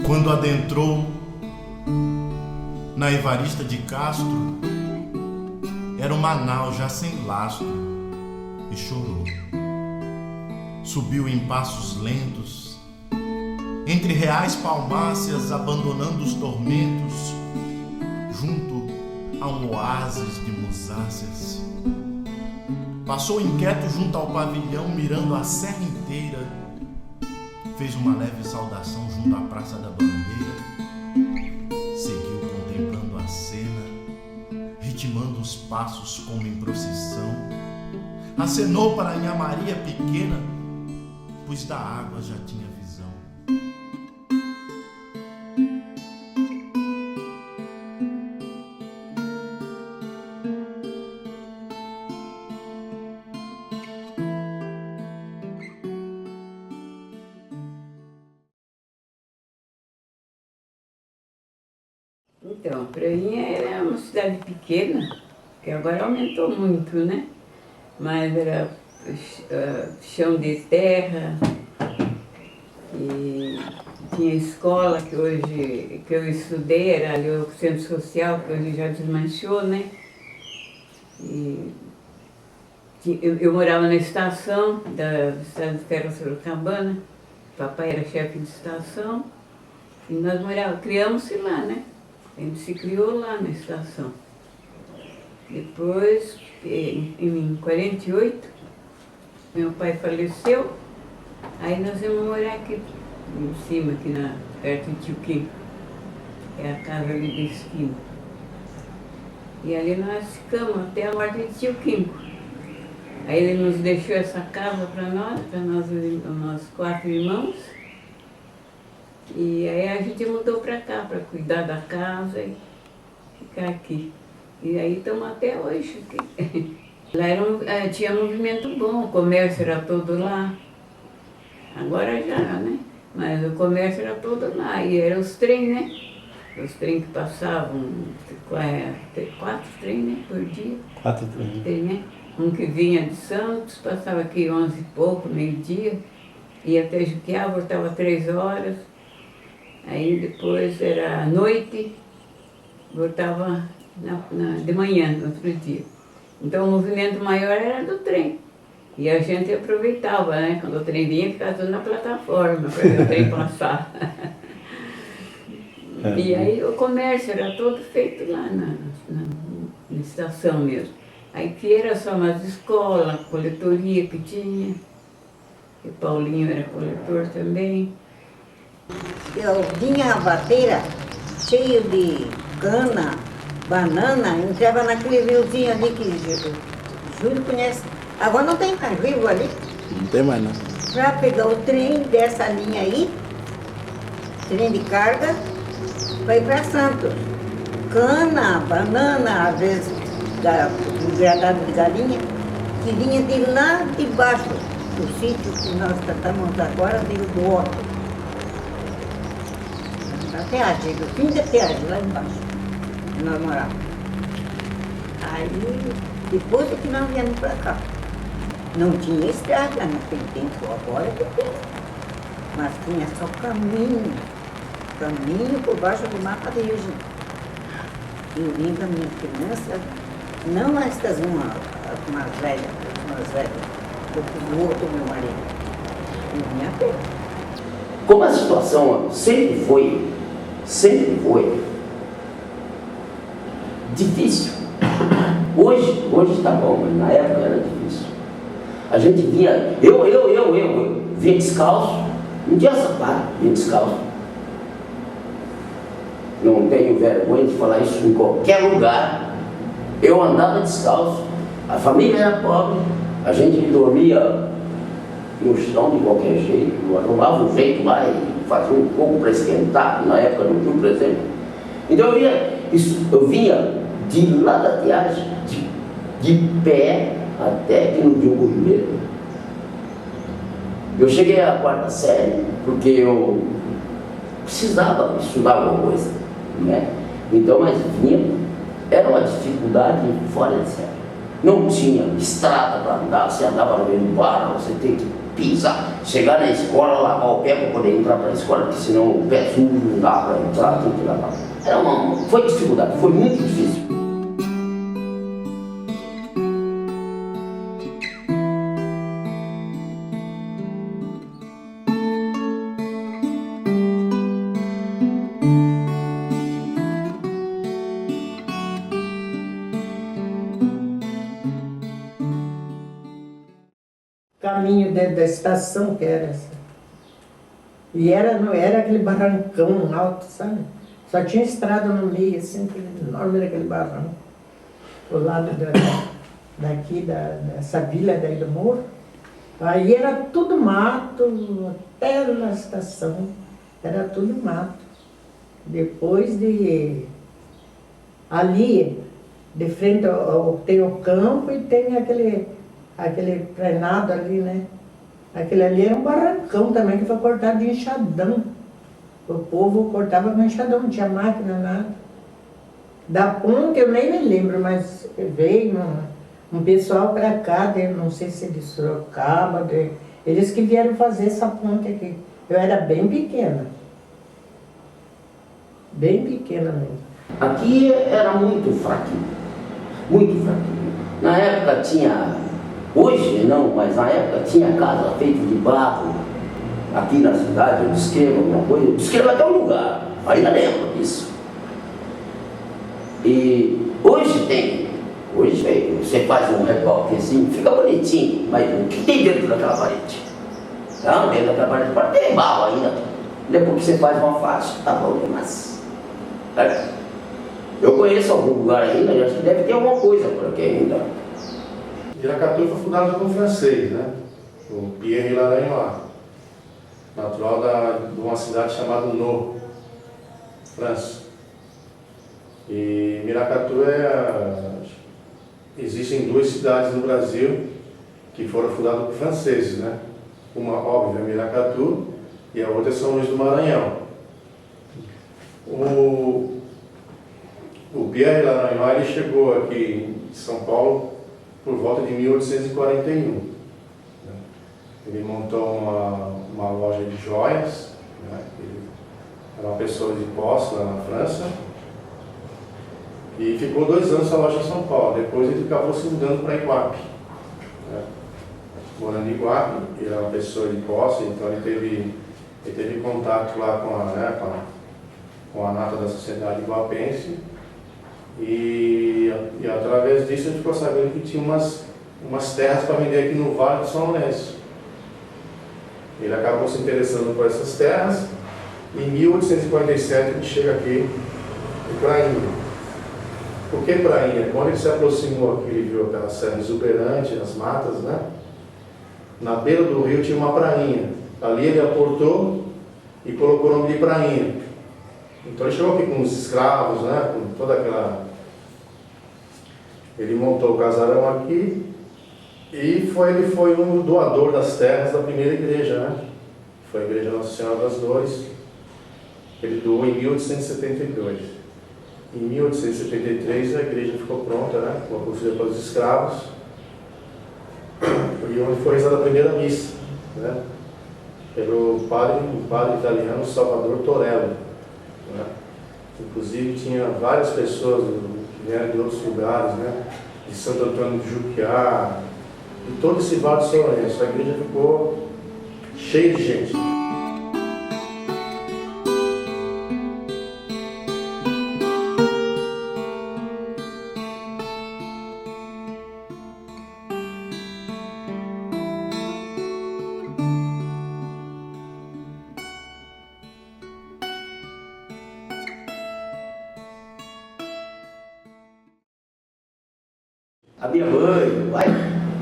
Quando adentrou na Evarista de Castro, era uma nau já sem lastro e chorou. Subiu em passos lentos, entre reais palmáceas, abandonando os tormentos, junto a um oásis de musáceas. Passou inquieto junto ao pavilhão, mirando a serra inteira. Fez uma leve saudação junto à Praça da Bandeira. Seguiu contemplando a cena, ritmando os passos como em procissão. Acenou para Nha Maria pequena, pois da água já tinha visão. Então, Prainha era uma cidade pequena, que agora aumentou muito, né? Mas era chão de terra, e tinha escola que hoje, que eu estudei, era ali o centro social, que hoje já desmanchou, né? E eu morava na estação da Estrada de Ferro Sorocabana, papai era chefe de estação, e nós criamos-se lá, né? A gente se criou lá na estação. Depois, em 48, meu pai faleceu, aí nós íamos morar aqui em cima, aqui perto de Tio Quim, que é a casa ali da esquina. E ali nós ficamos até a morte de Tio Quim. Aí ele nos deixou essa casa para nós 4 irmãos. E aí a gente mudou para cá, para cuidar da casa e ficar aqui. E aí estamos até hoje aqui. Lá tinha movimento bom, o comércio era todo lá. Agora já, né? Mas o comércio era todo lá. E eram os trens, né? Os trens que passavam, 4 trens, né? Por dia. 4 trens. Né? Um que vinha de Santos, passava aqui 11 e pouco, meio-dia. Ia até Juquiá, voltava 3 horas. Aí depois era à noite, voltava de manhã, no outro dia. Então o movimento maior era do trem. E a gente aproveitava, né? Quando o trem vinha, ficava tudo na plataforma para ver o trem passar. E aí o comércio era todo feito lá na estação mesmo. Aí que era só umas escolas, coletoria que tinha. E o Paulinho era coletor também. Eu vinha a bateira cheio de cana, banana, entrava naquele riozinho ali que Júlio conhece. Agora não tem mais rio ali. Não tem mais não. Para pegar o trem dessa linha aí, trem de carga, para ir para Santos. Cana, banana, às vezes engradado de galinha, que vinha de lá de baixo, do sítio que nós tratamos agora, do Otto. A Teagem, o fim da Teagem, lá embaixo, onde nós morávamos. Aí, depois é que nós viemos para cá. Não tinha estrada naquele tempo, agora que tem. Mas tinha só caminho por baixo do mapa de Rio. Eu vim com a minha criança, não estas umas velhas, do outro meu marido. Eu vinha a pé. Como a situação sempre foi difícil. Hoje está bom, mas na época era difícil. A gente vinha, eu vinha descalço, não tinha sapato, vinha descalço. Não tenho vergonha de falar isso em qualquer lugar. Eu andava descalço, a família era pobre, a gente dormia no chão de qualquer jeito, arrumava um jeito lá e fazia um pouco para esquentar, na época não tinha, por exemplo. Então eu vinha de lá da Teagem, de pé até que no Diogo Ribeiro. Eu cheguei à 4ª série porque eu precisava estudar alguma coisa, né? Então, mas vinha, era uma dificuldade fora de série. Não tinha estrada para andar, você andava no meio do barro, você tem que pisar. chegar na escola, lavar o pé para poder entrar para a escola, porque senão o pé sujo não dá para entrar, tem que lavar. Foi dificuldade, foi muito difícil. Caminho dentro da estação que era essa. E não era aquele barrancão alto, sabe? Só tinha estrada no meio, assim, enorme era aquele barranco. Do lado daqui, dessa vila daí do morro. Aí era tudo mato, até na estação, era tudo mato. Depois ali, de frente tem o campo e tem aquele prenado ali, né? Aquele ali era um barracão também, que foi cortado de enxadão. O povo cortava com enxadão, não tinha máquina, nada. Da ponte eu nem me lembro, mas veio um pessoal para cá, não sei se de Sorocaba, eles que vieram fazer essa ponte aqui. Eu era bem pequena. Bem pequena mesmo. Aqui era muito fraquinho, muito fraquinho. Na época tinha, hoje não, mas na época tinha casa feita de barro, aqui na cidade, eu descrevo alguma coisa, eu descrevo até um lugar, ainda lembro disso. E hoje você faz um reboque assim, fica bonitinho, mas o que tem dentro daquela parede? Não, dentro daquela parede pode ter barro ainda. Depois que você faz uma faixa, tá bom demais. Eu conheço algum lugar ainda, acho que deve ter alguma coisa por aqui ainda. Viracatu foi fundado por um francês, né? O Pierre Laranhois, natural de uma cidade chamada No, França. E Miracatu existem duas cidades no Brasil que foram fundadas por franceses, né? Uma, óbvio, é Miracatu e a outra é São Luís do Maranhão. O Pierre Laranhois ele chegou aqui em São Paulo por volta de 1841. Né? Ele montou uma loja de joias, né? Ele era uma pessoa de posse lá na França, e ficou 2 anos na loja em São Paulo. Depois ele acabou se mudando para Iguape. Né? Morando em Iguape, ele era uma pessoa de posse, então ele teve contato lá com a nata da sociedade iguapense. E através disso ele ficou sabendo que tinha umas terras para vender aqui no Vale do São Lourenço. Ele acabou se interessando por essas terras e em 1847 ele chega aqui em Prainha. Por que Prainha? Quando ele se aproximou aqui, ele viu aquela serra exuberante, as matas, né? Na beira do rio tinha uma prainha. Ali ele aportou e colocou o nome de Prainha. Então ele chegou aqui com os escravos, né? Com toda aquela... Ele montou o casarão aqui e ele foi um doador das terras da primeira igreja, né? Foi a Igreja Nossa Senhora das Dores. Ele doou em 1872. Em 1873 a igreja ficou pronta, né? Construída pelos escravos. E onde foi rezada a primeira missa, né? Pelo um padre italiano, Salvador Torello. Né? Inclusive tinha várias pessoas que vieram de outros lugares, né? De Santo Antônio de Juquiá, de todo esse Vale do São Lourenço. A igreja ficou cheia de gente. A minha mãe, meu pai,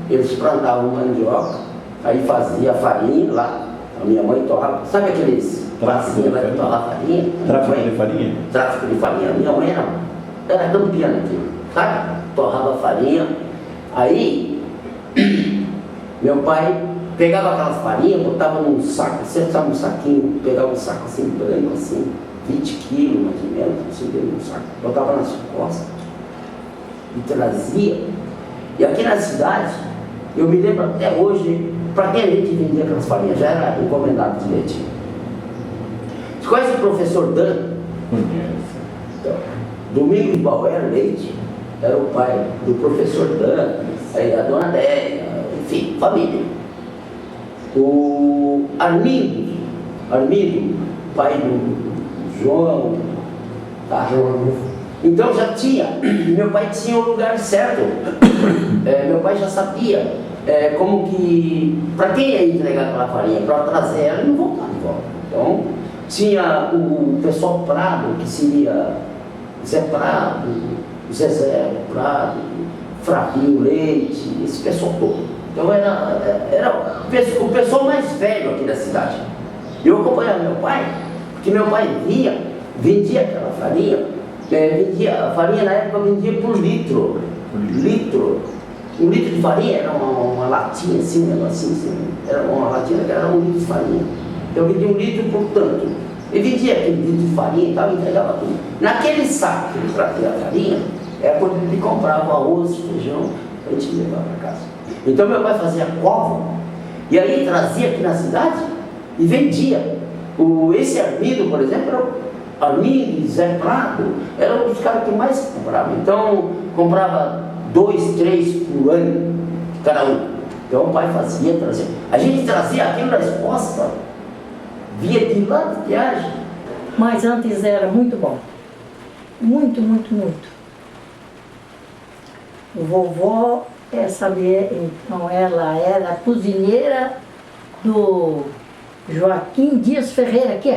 eles plantavam mandioca, aí fazia farinha lá. A minha mãe torrava, sabe aqueles pracinhos lá que torrava farinha? Tráfico de farinha? Tráfico de farinha. A minha mãe era campeã naquilo, sabe? Torrava farinha. Aí, meu pai pegava aquelas farinhas, botava num saco, você sabe um saquinho, pegava um saco assim, branco assim, 20 quilos mais ou menos, assim, dentro de um saco, botava nas costas e trazia. E aqui na cidade, eu me lembro até hoje, para quem a gente vendia aquelas farinhas? Já era encomendado de leite. Você conhece o professor Dan? Então, Domingos Bauer Leite era o pai do professor Dan, aí a dona Déia, enfim, família. O Armindo, pai do João, tá? Então já tinha, meu pai tinha o lugar certo, meu pai já sabia como que, para quem ia entregar aquela farinha, para trazer ela e não voltar de volta. Então, tinha o pessoal Prado, que seria Zé Prado, Zezé Prado, Fraquinho Leite, esse pessoal todo. Então era o pessoal mais velho aqui da cidade. Eu acompanhava meu pai, porque meu pai vendia aquela farinha, a farinha na época vendia por litro. Um litro de farinha era uma latinha assim, um negocinho assim, era uma latinha que era 1 litro de farinha. Então vendia 1 litro por tanto. Ele vendia aquele litro de farinha e tal, entregava tudo. Naquele saco que ele trazia a farinha, era quando ele comprava arroz, feijão, para a gente levar para casa. Então meu pai fazia cova, e aí trazia aqui na cidade e vendia. Esse Armindo, por exemplo, era o Armindo, Zé Prado, eram os caras que mais compravam. Então comprava 2, 3 por ano, cada um. Então o pai trazia. A gente trazia aquilo na exposta, via de lá de viagem. Mas antes era muito bom. Muito, muito, muito. O vovó, então ela era cozinheira do Joaquim Dias Ferreira, Que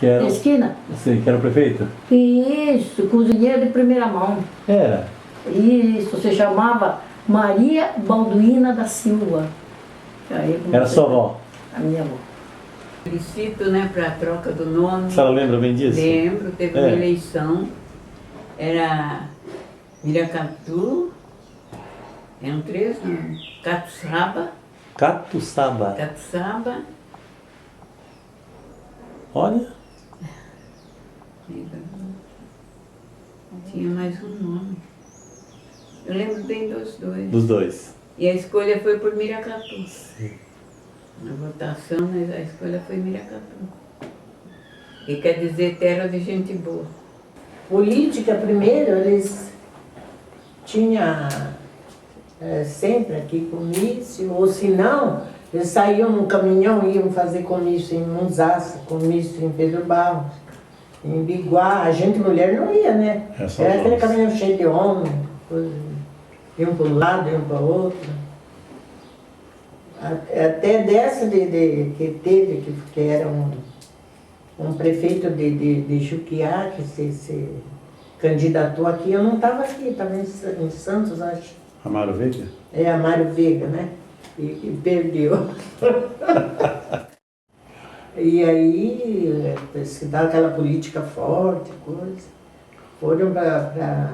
era, na esquina. Sim, que era o prefeito? Isso, cozinheira de primeira mão. Era. Isso, se chamava Maria Balduína da Silva. Aí, Era sua avó? A minha avó. Solicito, né, para a troca do nome. A senhora lembra bem disso? Lembro, teve uma eleição, era Miracatu, eram 3 nomes, Catuçaba. Olha. Tinha mais um nome. Eu lembro bem dos dois. Dos dois. E a escolha foi por Miracatu. Sim. Na votação, a escolha foi Miracatu. E quer dizer terra de gente boa. Política, primeiro, eles tinham sempre aqui comício, ou se não, eles saíam num caminhão e iam fazer comício em Munzaça, comício em Pedro Barros, em Biguá. A gente, mulher, não ia, né? Era aquele caminhão cheio de homens, iam para um lado, iam para o outro. Até dessa que teve, que era um prefeito de Juquiá, que se candidatou aqui, eu não estava aqui, estava em Santos, acho. Amaro Veiga? É, Amaro Veiga, né? E perdeu. E aí, se dá aquela política forte, coisa, foram para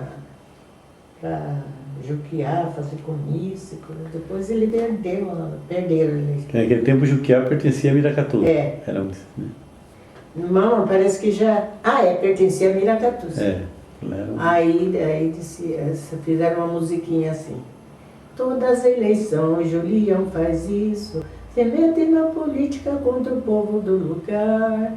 Juquiá fazer comício, depois ele perderam ele. Naquele tempo o Juquiá pertencia a Miracatu. É. Era um... Não, parece que já... pertencia a Miracatu. Aí fizeram uma musiquinha assim. Todas as eleições, Julião faz isso, se mete na política contra o povo do lugar.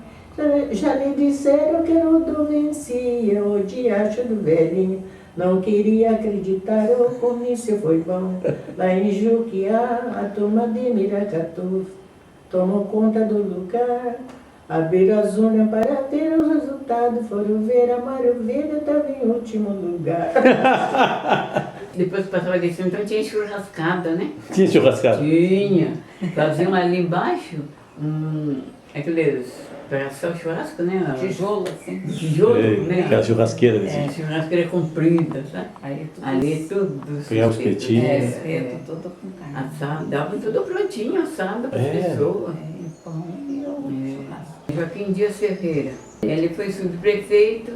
Já lhe disseram que Rodo vencia, o diacho do velhinho. Não queria acreditar, o comício foi bom. Lá em Juquiá, a turma de Miracatu tomou conta do lugar. Abriram as urnas para ver os resultados, foram ver a Mário Veiga estava em último lugar. Depois passava a eleição, então tinha churrascada, né? Tinha churrascada? Tinha. Faziam ali embaixo, aqueles, para assar o churrasco, né? Tijolo, assim. Tijolo, né? Aquela churrasqueira desse. Churrasqueira comprida, sabe? Ali tudo. Pegava os petinhos. Tudo com carne. Assado, dava tudo prontinho, assado para as pessoas. Pão e o churrasco. Joaquim Dias Ferreira. Ele foi subprefeito,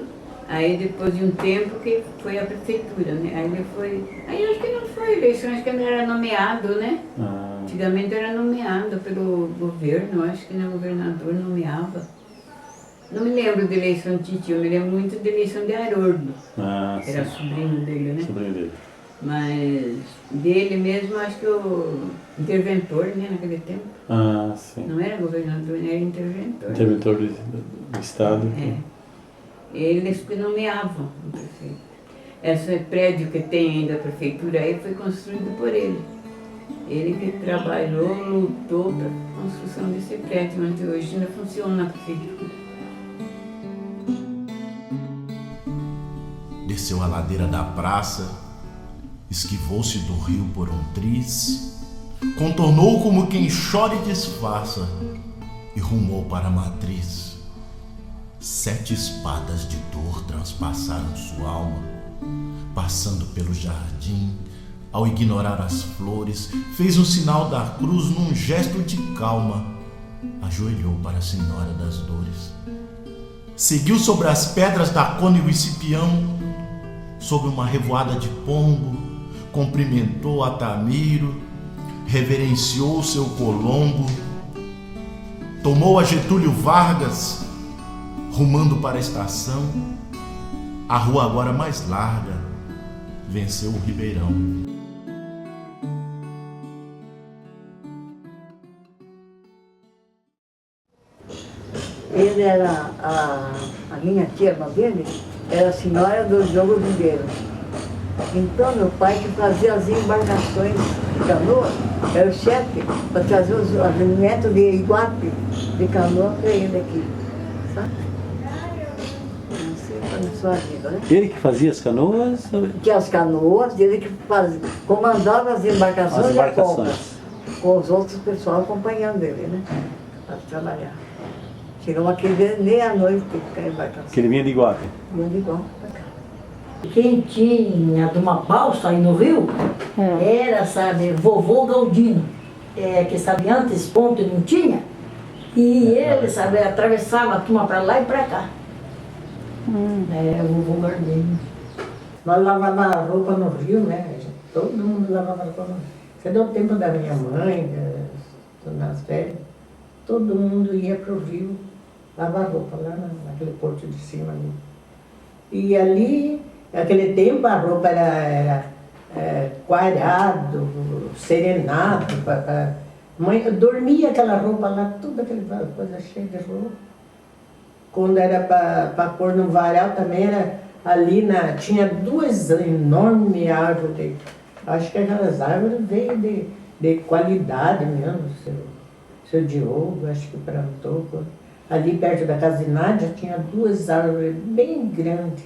aí depois de um tempo que foi a prefeitura, né? Aí acho que não foi eleição, acho que não era nomeado, né? Antigamente era nomeado pelo governo, acho que o governador nomeava. Não me lembro de eleição de Titio, eu me lembro muito de eleição de Haroldo. Era sobrinho dele, né? Sobrinho dele. Mas dele mesmo, acho que o interventor, né, naquele tempo. Ah, sim. Não era governador, era interventor. Interventor do Estado. É. Eles que nomeavam o prefeito. Esse prédio que tem ainda a prefeitura aí foi construído por ele. Ele que trabalhou, lutou para a construção desse prédio, onde hoje ainda funciona a prefeitura. Desceu a ladeira da praça, esquivou-se do rio por um triz, contornou como quem chora e disfarça e rumou para a matriz. 7 espadas de dor transpassaram sua alma, passando pelo jardim. Ao ignorar as flores, fez um sinal da cruz num gesto de calma. Ajoelhou para a Senhora das Dores. Seguiu sobre as pedras da cônego e Cipião, sob uma revoada de pombo, cumprimentou Atamiro, reverenciou seu Colombo, tomou a Getúlio Vargas, rumando para a estação. A rua agora mais larga venceu o Ribeirão. Ele era, a minha tia, irmã dele, era a senhora do Diogo Ribeiro. Então meu pai que fazia as embarcações de canoa, era o chefe para trazer os alimentos de Iguape, de canoa para ele aqui. Sabe? Assim foi na sua vida, né? Ele que fazia as canoas? Tinha as canoas, ele que comandava as embarcações, As embarcações. e a compra, com os outros pessoal acompanhando ele, né? Para trabalhar. Chegamos aqui meia-noite com a embarcação. Que ele vinha de Iguape. Vinha de igual para cá. Quem tinha de uma balsa aí no rio era, sabe, vovô Galdino. Que sabe, antes ponte não tinha. E ele, sabe, atravessava a turma para lá e para cá. Vovô Galdino. Nós lavávamos a roupa no rio, né? Todo mundo lavava a roupa no rio. Você deu o tempo da minha mãe, nas férias, todo mundo ia para o rio lavar roupa lá naquele porto de cima ali. E ali, naquele tempo, a roupa era coalhado, serenado. Mãe, dormia aquela roupa lá, toda aquela coisa cheia de roupa. Quando era para pôr no varal também, era ali tinha 2 enormes árvores. Acho que aquelas árvores veio de qualidade mesmo, seu Diogo, acho que plantou. Ali perto da casa de Nádia tinha 2 árvores bem grandes.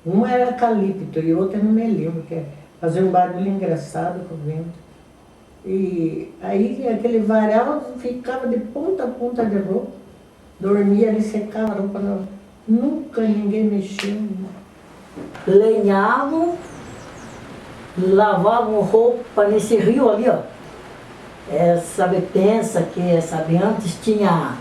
Uma era eucalipto e outra não me lembro, que fazia um barulho engraçado com o vento. E aí aquele varal ficava de ponta a ponta de roupa, dormia ali, secava a roupa, nunca ninguém mexeu. Lenhavam, lavavam roupa nesse rio ali, ó. Sabe, pensa que, sabe, antes tinha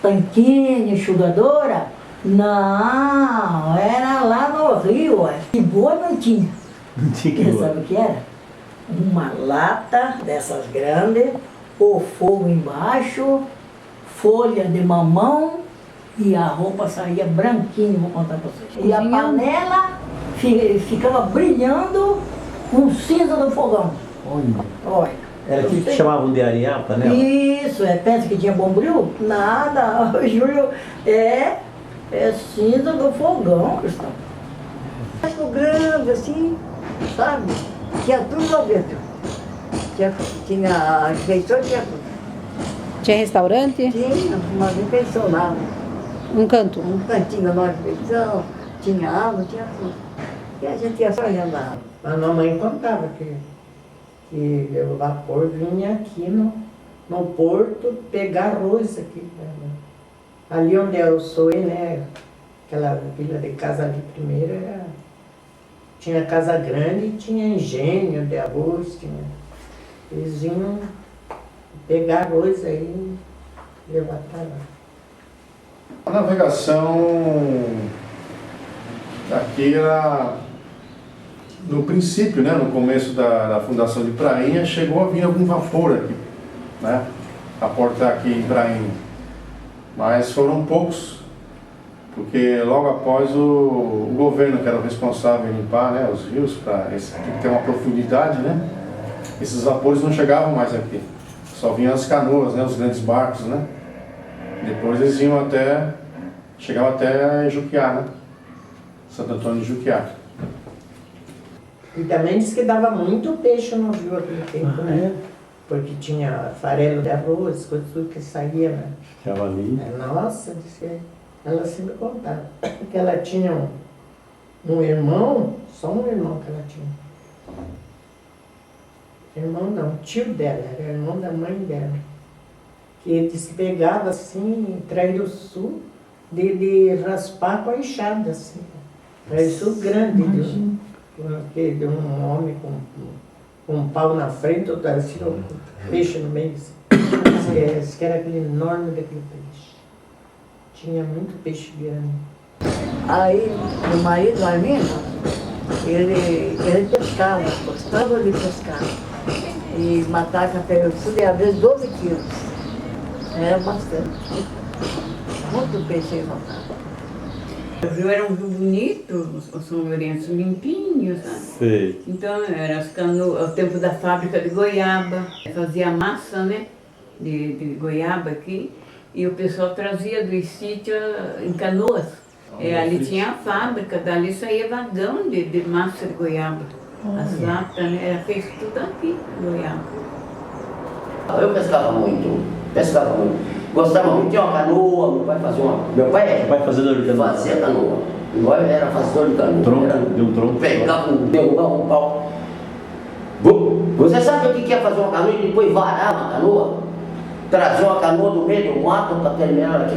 tanquinho, enxugadora? Não, era lá no rio, ó. Que boa não tinha. Não tinha que Sabe o que era? Uma lata dessas grandes, o fogo embaixo, folha de mamão e a roupa saía branquinha, vou contar pra vocês. E a panela ficava brilhando com cinza do fogão. Olha. Era aquilo que chamavam de arear a panela? Isso, pensa que tinha bombril? Nada, Júlio, é cinza do fogão, Cristão. Ficou grande assim, sabe? Tinha tudo lá dentro. Tinha refeição, tinha tudo. Tinha restaurante? Tinha uma refeição lá. Um canto? Um cantinho na refeição, tinha água, tinha tudo. E a gente ia só olhando a água. A mamãe contava que o vapor vinha aqui no porto pegar arroz aqui. Ali onde eu sou, né? Aquela vila de casa ali primeiro tinha casa grande e tinha engenho de arroz, eles vinham pegar arroz aí e levar para lá. A navegação aqui era, no princípio, né, no começo da fundação de Prainha, chegou a vir algum vapor aqui, né, a portar aqui em Prainha. Mas foram poucos porque logo após o governo, que era o responsável em limpar, né, os rios, para ter uma profundidade, né, esses vapores não chegavam mais aqui. Só vinham as canoas, né, os grandes barcos, né. Depois eles iam chegavam até Juquiá, né, Santo Antônio de Juquiá. E também diz que dava muito peixe no rio aquele tempo, né? Porque tinha farelo de arroz, coisas tudo que saía, né? Javali. Nossa, ela sempre contava que ela tinha um irmão, só um irmão que ela tinha. Irmão não, tio dela, era irmão da mãe dela. Que ele se pegava assim, em Trairuçu, de raspar com a enxada, assim. Trairuçu grande, de um homem com um pau na frente, outro assim, um peixe no meio. Assim. Diz que era aquele enorme daquele peixe. Tinha muito peixe grande. Aí, o marido Armindo, ele pescava, gostava de pescar. E matar café, tudo ia às vezes 12 quilos. Era bastante. Muito peixe ele matava. O rio era um rio bonito, os São Lourenço limpinho, sabe? Sei. Então era o tempo da fábrica de goiaba, fazia massa, né, de goiaba aqui, e o pessoal trazia dos sítios em canoas. Ali tinha a fábrica, dali saía vagão de massa de goiaba. As latas, né, era feito tudo aqui, goiaba. Eu pescava muito. Gostava muito de uma canoa, meu pai fazia uma. Meu pai fazedor de canoa. fazia canoa. Meu pai era fazedor de canoa. Deu um tronco. Derrubava um pau. Você sabe o que é fazer uma canoa e depois varar uma canoa? Trazer uma canoa do meio do mato para terminar aqui.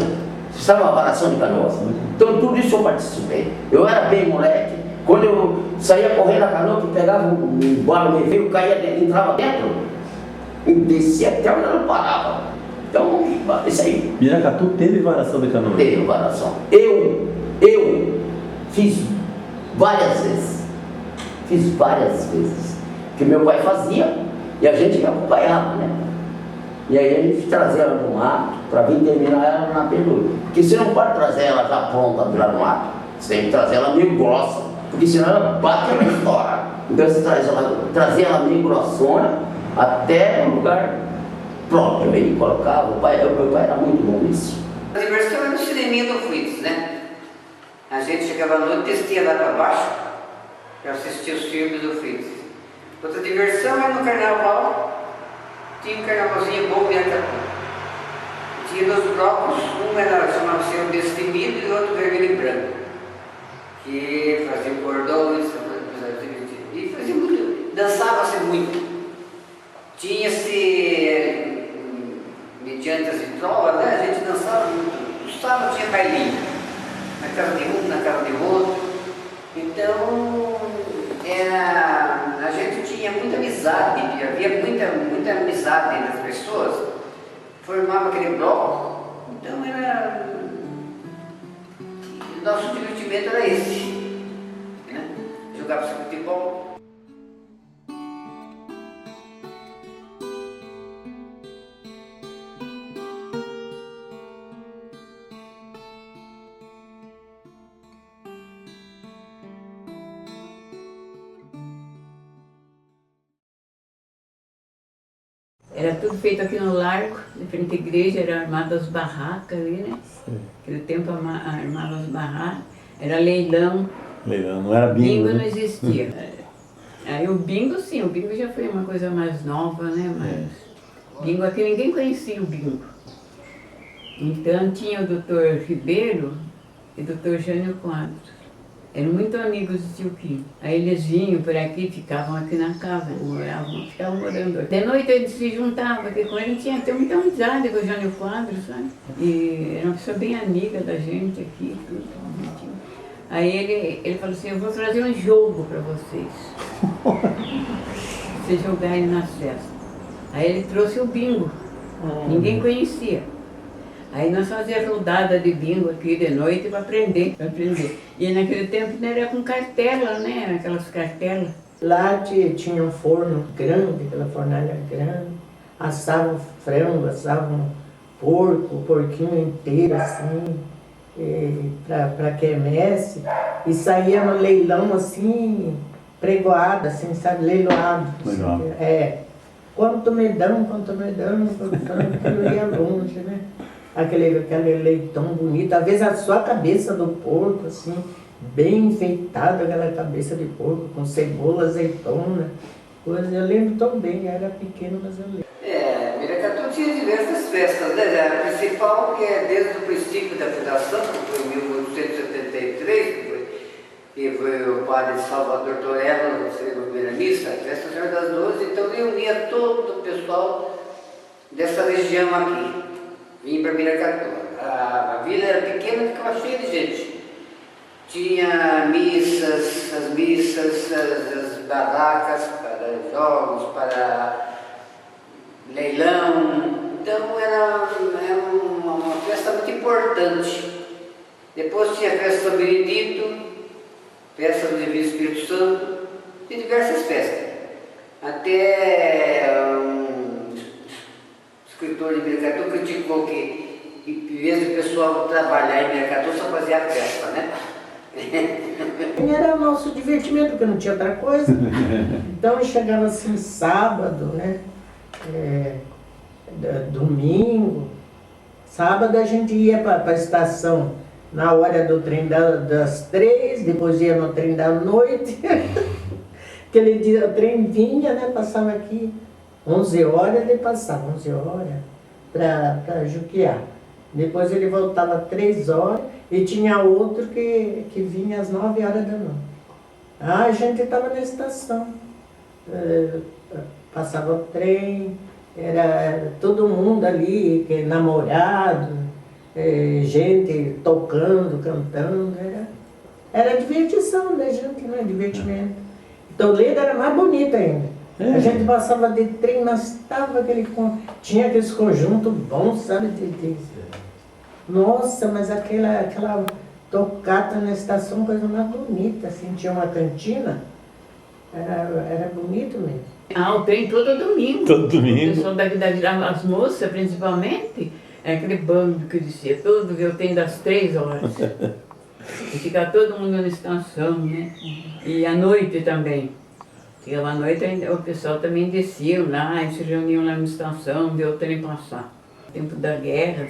Você sabe uma varação de canoa? Então tudo isso eu participei. Eu era bem moleque. Quando eu saía correndo a canoa, que pegava um barro meio veio, caía dentro, entrava dentro, e descia até onde ela parava. Então, isso aí. Miracatu teve varação de canoa? Teve varação. Eu fiz várias vezes. Que meu pai fazia e a gente me acompanhava, né? E aí a gente trazia ela no mato para vir terminar ela na pendura. Porque você não pode trazer ela já pronta lá no mato. Você tem que trazer ela meio grossa, porque senão ela bate e ela estoura. Então você trazia ela meio grossona até o lugar pronto. Aí colocava, meu pai era muito bom nisso. A diversão era no cineminha do Fritz, né? A gente chegava à noite, descia lá para baixo para assistir os filmes do Fritz. Outra diversão era no carnaval, tinha um carnavalzinho bom em Aracatu. Tinha dois blocos, chamava-se o Destemido e o outro Vermelho e Branco, que fazia cordões e fazia muito, dançava-se muito. Tinha-se, mediante as vitrolas, né? A gente dançava muito. No sábado tinha bailinho, na casa de um, na casa de outro. Então, a gente tinha muita amizade, havia muita amizade entre as pessoas, formava aquele bloco. Então, o nosso divertimento era esse, né? Jogava futebol. Era tudo feito aqui no largo, de frente à igreja, eram armadas as barracas ali, né? Naquele tempo armavam as barracas, era leilão. Leilão, não era bingo, Bingo né? não existia. Aí o bingo sim, o bingo já foi uma coisa mais nova, né? Mas bingo aqui ninguém conhecia o bingo. Então tinha o doutor Ribeiro e o doutor Jânio Quadros. Eram muito amigos do tio Quim. Aí eles vinham por aqui, ficavam aqui na casa, ficavam morando. De noite a gente se juntava, porque com ele tinha muita amizade com o Jânio Quadros, sabe? E era uma pessoa bem amiga da gente aqui, tudo bonitinho. Aí ele falou assim, eu vou trazer um jogo para vocês. Vocês jogarem na festa. Aí ele trouxe o bingo. Ninguém conhecia. Aí nós fazíamos rodada de bingo aqui de noite para aprender. E naquele tempo não era com cartela, né? Aquelas cartelas. Lá tinha um forno grande, aquela fornalha grande. Assavam frango, assavam porco, porquinho inteiro assim. para quermesse e saía no leilão assim, pregoado, assim, sabe, leiloado. Legal. Quanto me dão, quanto me dão, aquilo ia longe, né? Aquele leitão bonito, às vezes só a cabeça do porco, assim, bem enfeitada, aquela cabeça de porco, com cebola, azeitona, coisa. Eu lembro tão bem, eu era pequeno, mas eu lembro. Miracatu tinha diversas festas, né? A principal, que é desde o princípio da fundação, que foi em 1873, que foi o padre Salvador Torello, a primeira missa, a festa Senhor das Dores, então reunia todo o pessoal dessa região aqui, vinha para Miracatu. A vila era pequena, ficava cheia de gente. Tinha missas, as barracas para jogos, para leilão, então era uma festa muito importante. Depois tinha a festa do Benedito, festa do Divino Espírito Santo, e diversas festas. Até um escritor de Miracatu criticou que em vez do pessoal trabalhar em Miracatu, só fazia festa, né? Era o nosso divertimento, porque não tinha outra coisa. Então chegava assim sábado, né? Domingo. Sábado a gente ia para a estação na hora do trem das 3, depois ia no trem da noite. Aquele dia o trem vinha, né? Passava aqui 11 horas, ele passava 11 horas para Juquiá. Depois ele voltava 3 horas e tinha outro que vinha às 9 horas da noite. A gente estava na estação. Passava o trem, era todo mundo ali, namorado, gente tocando, cantando, era divertição da gente, né? Divertimento. Toledo era mais bonito ainda. A gente passava de trem, mas tinha aqueles conjuntos bons, sabe? Nossa, mas aquela tocata na estação, coisa mais bonita, assim, tinha uma cantina, era bonito mesmo. O trem todo domingo. Todo domingo. O pessoal as moças, principalmente, aquele bando que dizia, todo eu tenho das 3 horas. E ficava todo mundo na estação, né? E à noite também. Chegava à noite, o pessoal também descia lá e se reuniam lá na estação, deu o trem passar. No tempo da guerra,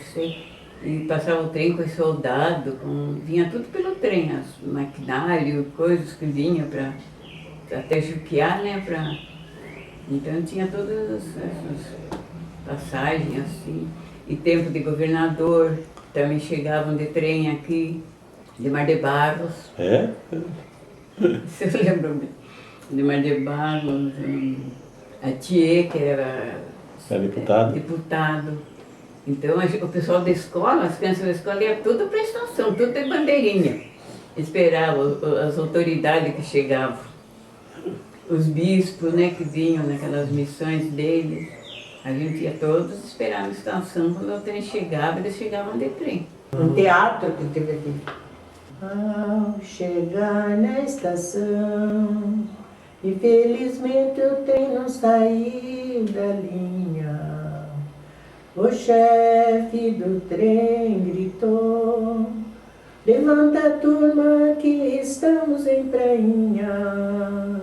e passava o trem com os soldados, vinha tudo pelo trem, as maquinário, coisas que vinham para até Juquiá, né? Então tinha todas essas passagens assim. E tempo de governador, também chegavam de trem aqui, de Mar de Barros. Você lembra bem? De Mar de Barros, a Thier, que era deputado. Então o pessoal da escola, as crianças da escola iam tudo para a estação, tudo de bandeirinha. Esperavam as autoridades que chegavam. Os bispos, né, que vinham naquelas missões deles, a gente ia todos esperar na estação. Quando o trem chegava, eles chegavam de trem. Um teatro que teve aqui. Ao chegar na estação, infelizmente o trem não saiu da linha. O chefe do trem gritou: levanta a turma que estamos em prainha.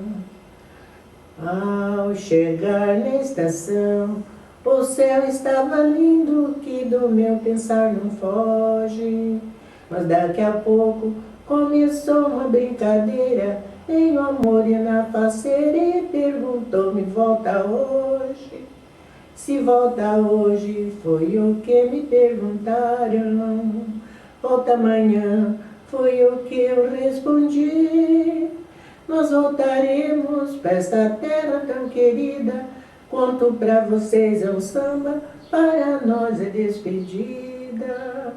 Ao chegar na estação, o céu estava lindo que do meu pensar não foge. Mas daqui a pouco começou uma brincadeira em um amor e na faceira e perguntou-me: volta hoje? Se volta hoje foi o que me perguntaram. Volta amanhã foi o que eu respondi. Nós voltaremos para esta terra tão querida. Conto para vocês é um samba, para nós é despedida.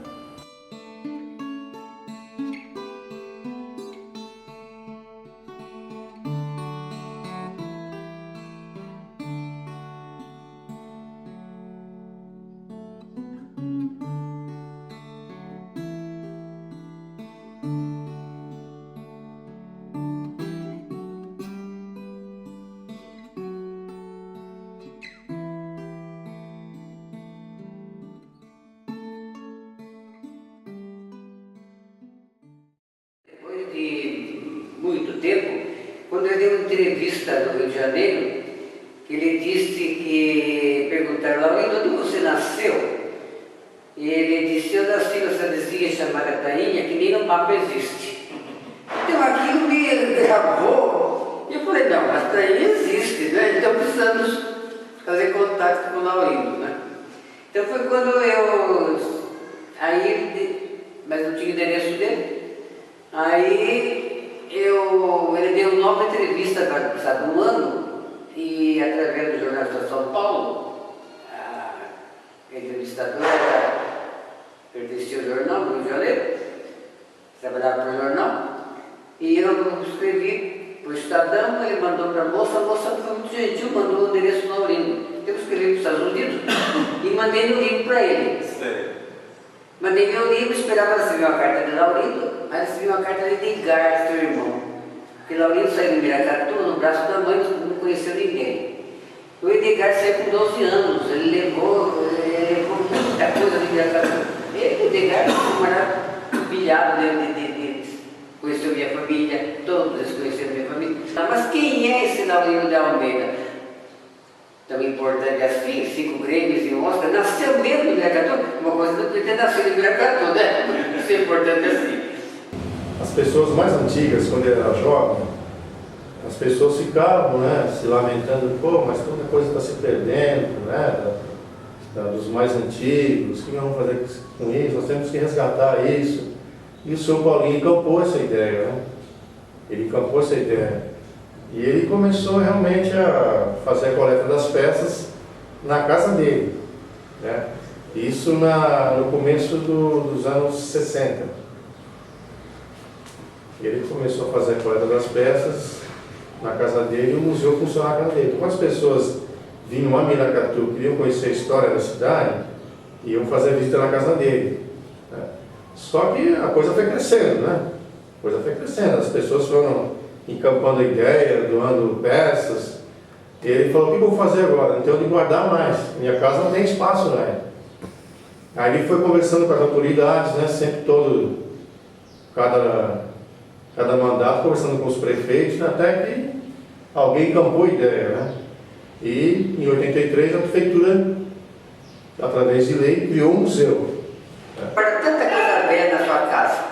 entrevista no Rio de Janeiro, que ele disse que perguntaram, Laurindo, onde você nasceu? E ele disse, eu nasci nessa vizinha chamada Tainha, que nem no mapa existe. Então aquilo me gravou, e eu falei, não, mas Tainha existe, né? Então precisamos fazer contato com o Laurindo, né? Então foi quando mas não tinha endereço dele, aí ele deu nova entrevista passado um ano, e através do Jornal de São Paulo, a entrevistadora pertencia ao jornal, no Rio de Janeiro, trabalhava para o jornal, e eu escrevi para o Estadão, ele mandou para a moça foi muito gentil, mandou o endereço do Laurindo. Eu escrevi para os Estados Unidos e mandei no livro para ele. Mandei meu livro, esperava receber uma carta de Laurindo, aí recebi uma carta de Edgar, seu irmão. Porque Laurindo saiu de Miracatu, no braço da mãe, não conheceu ninguém. O Edgar saiu com 12 anos, ele levou muita coisa de Miracatu. O Edgar foi maravilhado de conhecer minha família, todos eles conheceram minha família. Mas quem é esse Laurindo de Almeida? Tão importante assim, 5 Grêmios e um Oscar, nasceu mesmo em Miracatu, uma coisa não podia ter nascido em Miracatu, né? Isso é importante assim. As pessoas mais antigas, quando ele era jovem, as pessoas ficavam, né, se lamentando, pô, mas toda coisa está se perdendo, né, dos mais antigos, o que nós vamos fazer com isso? Nós temos que resgatar isso. E o senhor Paulinho encampou essa ideia, né? Ele encampou essa ideia. E ele começou realmente a fazer a coleta das peças na casa dele, né? Isso no começo dos anos 60. Ele começou a fazer a coleta das peças na casa dele e o museu funcionava na casa dele. Quando as pessoas vinham a Miracatu, queriam conhecer a história da cidade, iam fazer visita na casa dele, né? Só que a coisa foi crescendo, né? A coisa foi crescendo, as pessoas foram encampando a ideia, doando peças. E ele falou, o que eu vou fazer agora? Não tenho onde guardar mais, minha casa não tem espaço, né? Aí ele foi conversando com as autoridades, né? Sempre cada mandato, conversando com os prefeitos, né? Até que alguém encampou a ideia, né? E em 83 a prefeitura, através de lei, criou um museu. Para tanta coisa velha na sua casa,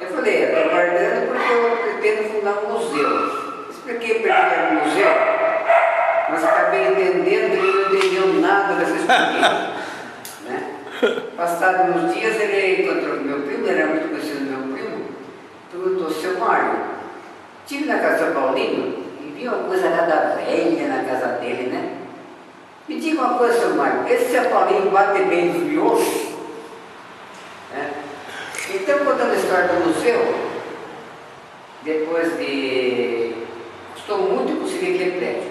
eu falei, estou guardando porque eu pretendo fundar um museu. Expliquei para ele que era um museu, mas acabei entendendo que ele não entendeu nada dessa explicação, né? Passados uns dias ele encontrou com meu primo, ele era muito conhecido do meu primo, perguntou, seu Mário, estive na casa do Paulinho e vi uma coisa nada velha na casa dele, né? Me diga uma coisa, seu Mário, esse seu Paulinho bate bem nos miolos? Então, contando a história do museu, custou muito conseguir aquele prédio.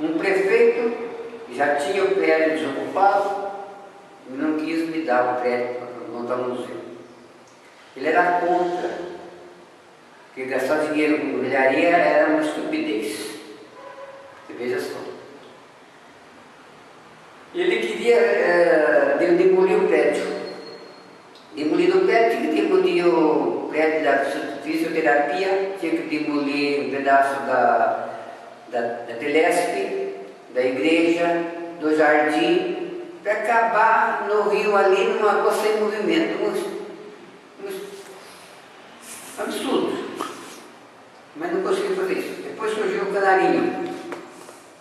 Um prefeito já tinha o prédio desocupado e não quis me dar o prédio para montar um museu. Ele era contra, porque gastar dinheiro com mobiliaria era uma estupidez. Você veja só. Ele queria demolir o prédio. Demolindo o prédio, tinha que demolir o prédio da fisioterapia, tinha que demolir um pedaço da Telesp, da igreja, do jardim, para acabar no rio ali numa coisa sem movimento. Um absurdo. Mas não conseguiu fazer isso. Depois surgiu o Canarinho,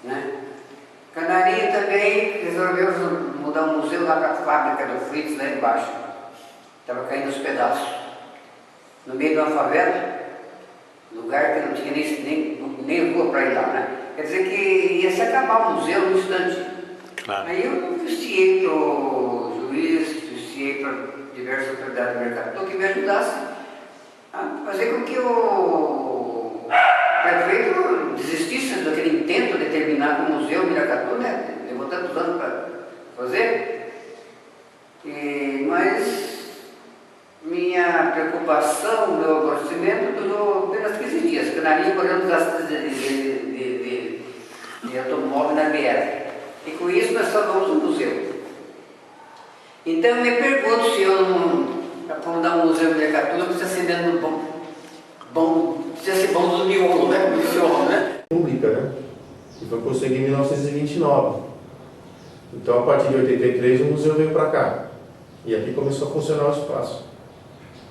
né? Canarinho também resolveu mudar o museu lá para a fábrica do Fritz, lá embaixo. Estava caindo aos pedaços. No meio de uma favela, lugar que não tinha nem rua para ir lá, né? Quer dizer que ia se acabar o museu no instante. Claro. Aí eu vestiei para o juiz, vestiei para diversas autoridades do mercado, que me ajudasse a fazer com que o prefeito desistisse daquele intento de terminar com o museu Miracatu, né? Levou tantos anos para fazer. Mas minha preocupação, meu aborrecimento durou apenas 15 dias. Canarinho correndo gastos de automóvel na BR. E com isso nós salvamos o museu. Então eu me pergunto se eu não, para fundar um museu de Miracatu, não precisa ser dando bom Precisa ser bom do miolo, né? Pública, né? E foi conseguido em 1929. Então, a partir de 83, o museu veio para cá. E aqui começou a funcionar o espaço.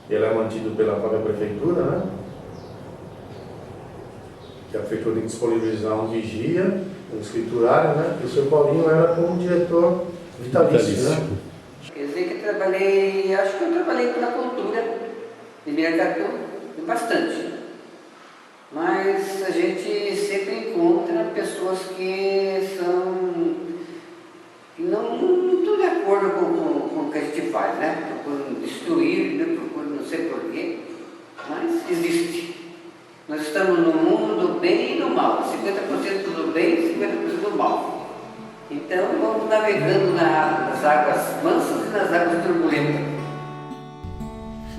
Ele é mantido pela própria prefeitura, né? Que a prefeitura tem que disponibilizar um vigia, um escriturário, né? E o seu Paulinho era como diretor vitalício, né? Quer dizer que eu trabalhei, acho que eu trabalhei pela cultura de Miracatu bastante. Mas a gente sempre encontra pessoas que não estão de acordo com o que a gente faz, né? Procuram destruir, né? Procuram não sei porquê, mas existe. Nós estamos no mundo do bem e do mal, 50% do bem e 50% do mal. Então vamos navegando nas águas mansas e nas águas turbulentas.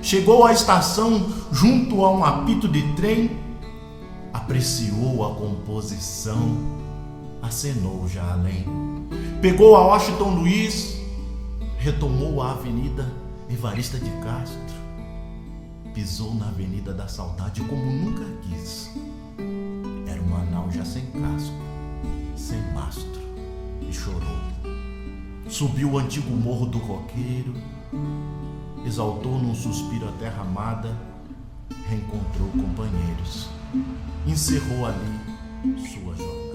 Chegou à estação junto a um apito de trem, apreciou a composição, acenou já além. Pegou a Washington Luiz, retomou a Avenida Evarista de Castro, pisou na Avenida da Saudade como nunca quis. Era um Manaus já sem casco, sem mastro, e chorou. Subiu o antigo Morro do Coqueiro, exaltou num suspiro a terra amada, reencontrou companheiros, encerrou ali sua jornada.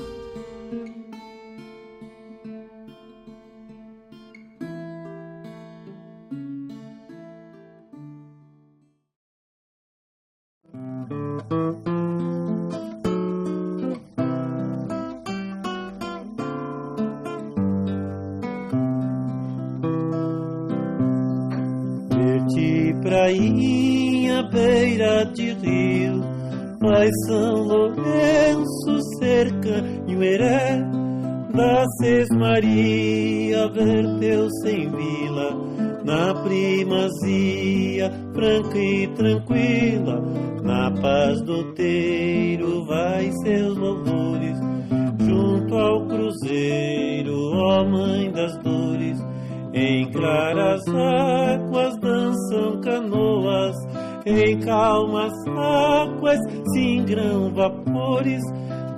Prainha, beira de rio, vai São Lourenço, cercanho Heré, da Sesmaria, verteu-se em vila, na primazia, franca e tranquila, na paz do outeiro, vai seus louvores, junto ao cruzeiro, ó Mãe das Dores. Em claras águas dançam canoas, em calmas águas singram vapores.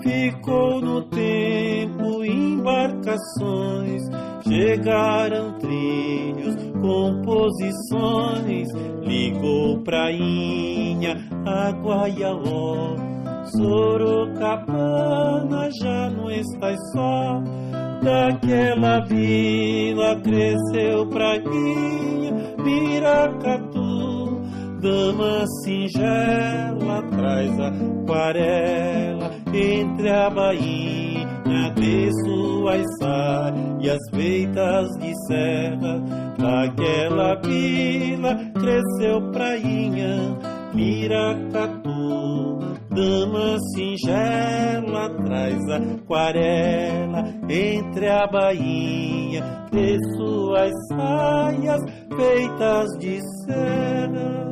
Ficou no tempo embarcações, chegaram trilhos, composições. Ligou prainha, Aguaiaó, Sorocabana, já não estás só. Daquela vila cresceu prainha, Miracatu, dama singela, traz a aquarela entre a bainha de suas saias feitas de serra. Daquela vila cresceu prainha, Miracatu, dama singela, traz a aquarela entre a bainha de suas saias feitas de serra.